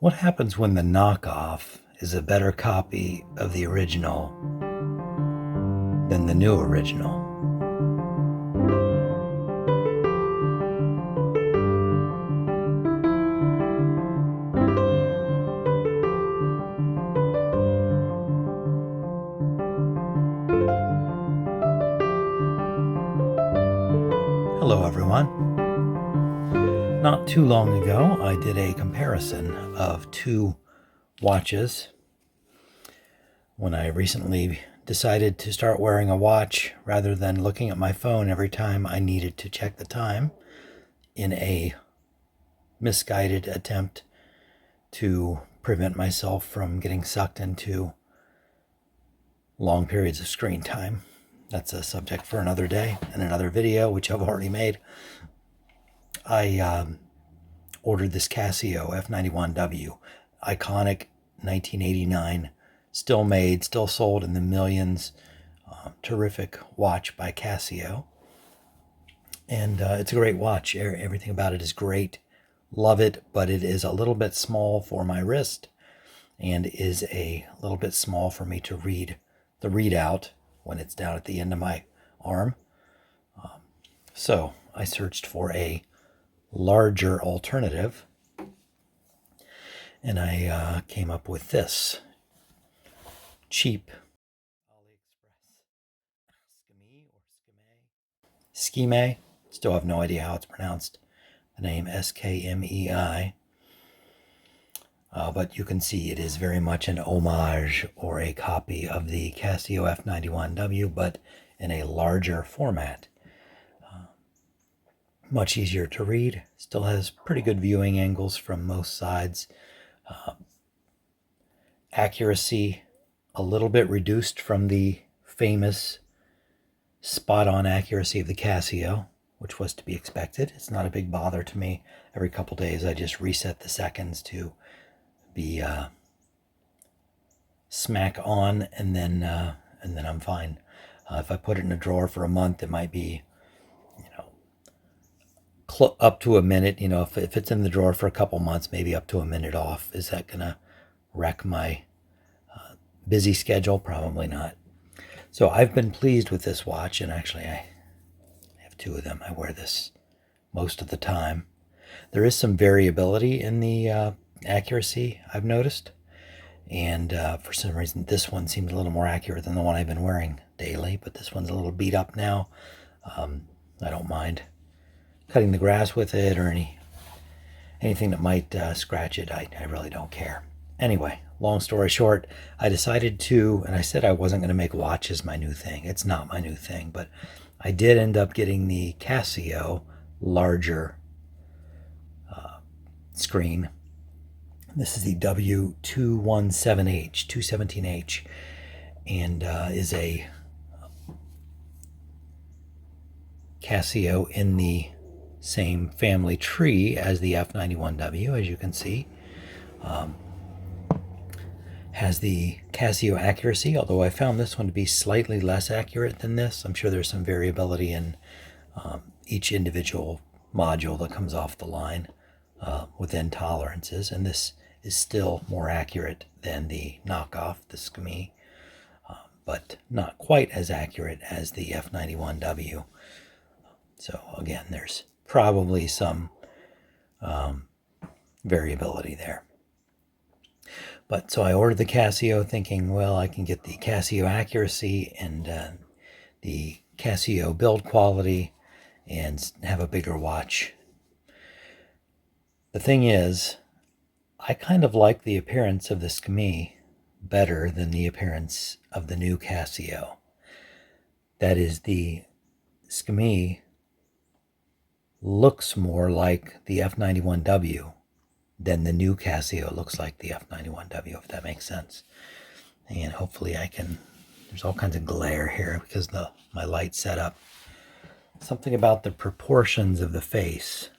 What happens when the knockoff is a better copy of the original than the new original? Hello everyone. Not too long ago, I did a comparison of two watches when I recently decided to start wearing a watch rather than looking at my phone every time I needed to check the time in a misguided attempt to prevent myself from getting sucked into long periods of screen time. That's a subject for another day and another video, which I've already made. I ordered this Casio F91W, iconic 1989, still made, still sold in the millions. Terrific watch by Casio. And it's a great watch. Everything about it is great. Love it, but it is a little bit small for my wrist and is a little bit small for me to read the readout when it's down at the end of my arm. So I searched for a larger alternative, and I came up with this cheap Skmei. Still have no idea how it's pronounced. The name Skmei. But you can see it is very much an homage or a copy of the Casio F91W, but in a larger format. Much easier to read. Still has pretty good viewing angles from most sides. Accuracy a little bit reduced from the famous spot-on accuracy of the Casio, which was to be expected. It's not a big bother to me. Every couple days I just reset the seconds to be smack on, and then I'm fine. If I put it in a drawer for a month, it might be, up to a minute. If it's in the drawer for a couple months, maybe up to a minute off. Is that gonna wreck my busy schedule? Probably not. So I've been pleased with this watch, and actually I have two of them. I wear this most of the time. There is some variability in the accuracy, I've noticed, and for some reason this one seems a little more accurate than the one I've been wearing daily, but this one's a little beat up now. I don't mind cutting the grass with it or anything that might scratch it. I really don't care. Anyway, long story short, I decided to, and I said I wasn't going to make watches my new thing. It's not my new thing, but I did end up getting the Casio larger screen. This is the W217H, 217H, and is a Casio in the same family tree as the F91W, as you can see. Has the Casio accuracy, although I found this one to be slightly less accurate than this. I'm sure there's some variability in each individual module that comes off the line within tolerances, and this is still more accurate than the knockoff, the Skmei, but not quite as accurate as the F91W. So again, there's probably some variability there. But so I ordered the Casio thinking, well, I can get the Casio accuracy and the Casio build quality and have a bigger watch. The thing is, I kind of like the appearance of the Skmei better than the appearance of the new Casio. That is, the Skmei looks more like the F91W than the new Casio looks like the F91W, if that makes sense. And hopefully I can, there's all kinds of glare here because my light setup. Something about the proportions of the face.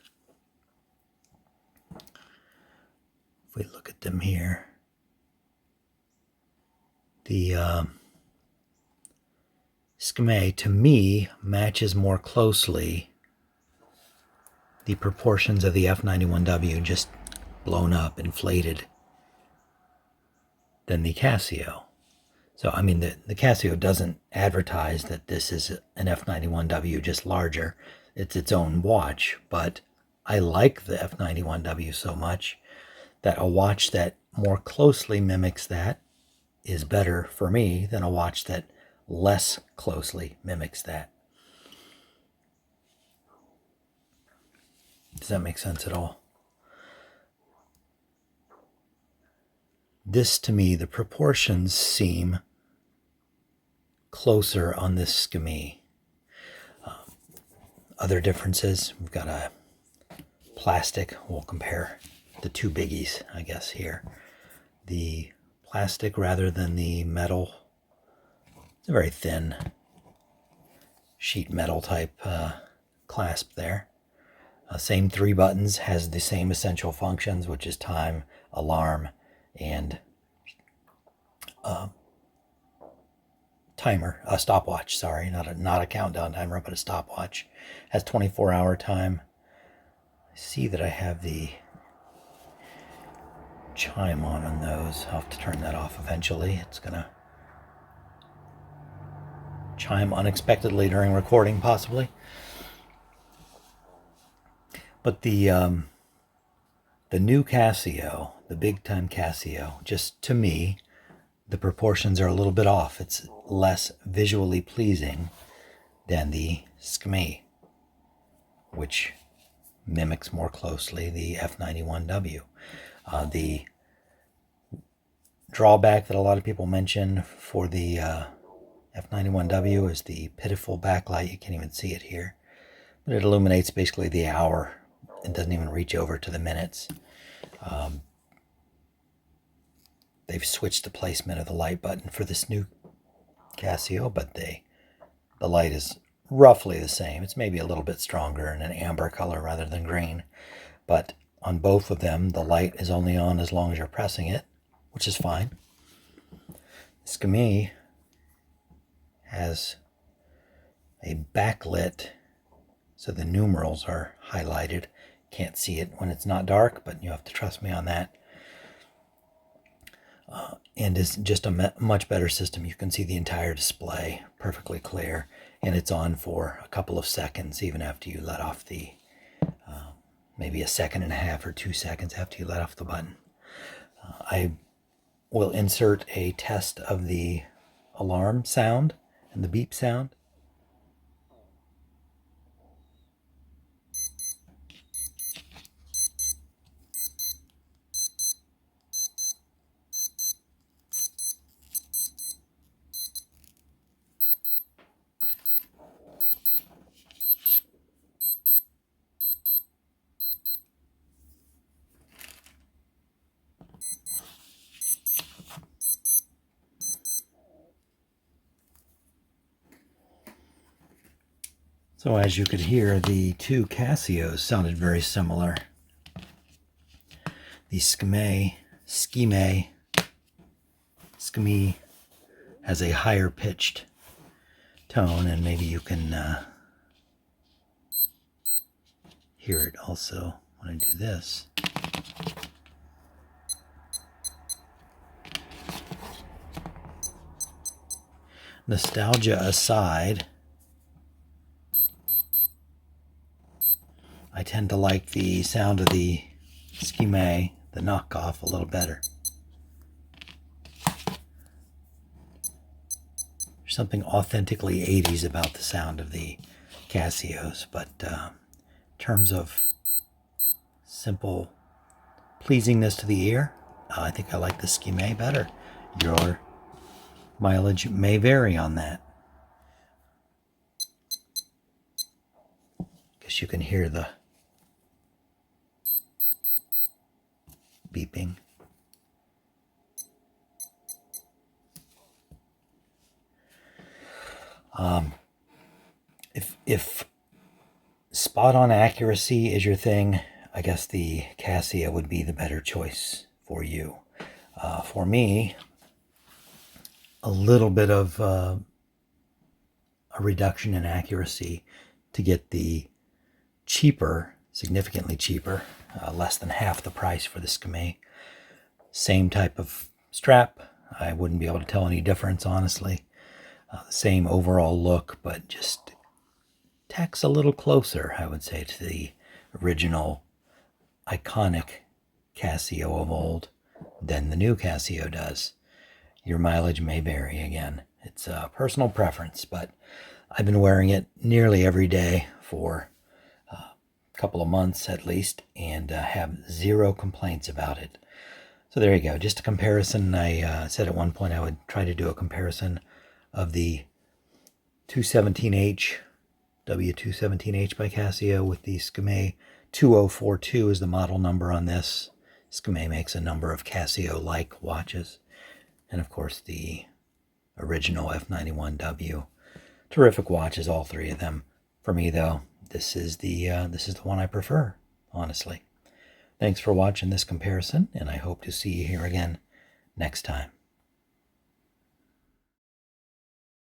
If we look at them here, the Skmei, to me, matches more closely the proportions of the F91W, just blown up, inflated than the Casio. So, I mean, the Casio doesn't advertise that this is an F91W, just larger. It's its own watch, but I like the F91W so much that a watch that more closely mimics that is better for me than a watch that less closely mimics that. Does that make sense at all? This, to me, the proportions seem closer on this Skmei. Other differences, we've got a plastic. We'll compare the two biggies, I guess, here. The plastic rather than the metal. It's a very thin sheet metal type clasp there. Same 3 buttons, has the same essential functions, which is time, alarm, and timer, a stopwatch. Sorry, not a countdown timer, but a stopwatch. Has 24-hour time. I see that I have the chime on those. I'll have to turn that off eventually. It's gonna chime unexpectedly during recording, possibly. But the new Casio, the big time Casio, just to me, the proportions are a little bit off. It's less visually pleasing than the Skmei, which mimics more closely the F91W. The drawback that a lot of people mention for the F91W is the pitiful backlight. You can't even see it here, but it illuminates basically the hour. It doesn't even reach over to the minutes. They've switched the placement of the light button for this new Casio, but the light is roughly the same. It's maybe a little bit stronger in an amber color rather than green, but on both of them, the light is only on as long as you're pressing it, which is fine. Skmei has a backlit, so the numerals are highlighted. Can't see it when it's not dark, but you have to trust me on that. And is just a much better system. You can see the entire display perfectly clear, and it's on for a couple of seconds even after you let off the, maybe 1.5 seconds or 2 seconds after you let off the button. I will insert a test of the alarm sound and the beep sound. So as you could hear, the two Casios sounded very similar. The Skmei has a higher pitched tone, and maybe you can hear it also when I do this. Nostalgia aside, I tend to like the sound of the Skmei, the knockoff, a little better. There's something authentically 80s about the sound of the Casios, but in terms of simple pleasingness to the ear, I think I like the Skmei better. Your mileage may vary on that. Guess you can hear the beeping. If spot on accuracy is your thing, I guess the Casio would be the better choice for you. For me, a little bit of a reduction in accuracy to get the cheaper, significantly cheaper, less than half the price for the Skmei. Same type of strap, I wouldn't be able to tell any difference, honestly. The same overall look, but just tacks a little closer, I would say, to the original iconic Casio of old than the new Casio does. Your mileage may vary again. It's a personal preference, but I've been wearing it nearly every day for a couple of months at least, and have zero complaints about it. So there you go, just a comparison. I said at one point I would try to do a comparison of the 217H, W217H by Casio with the Skmei 2042 is the model number on this. Skmei makes a number of Casio-like watches. And of course the original F91W. Terrific watches, all three of them. For me though, this is the one I prefer, honestly. Thanks for watching this comparison, and I hope to see you here again next time.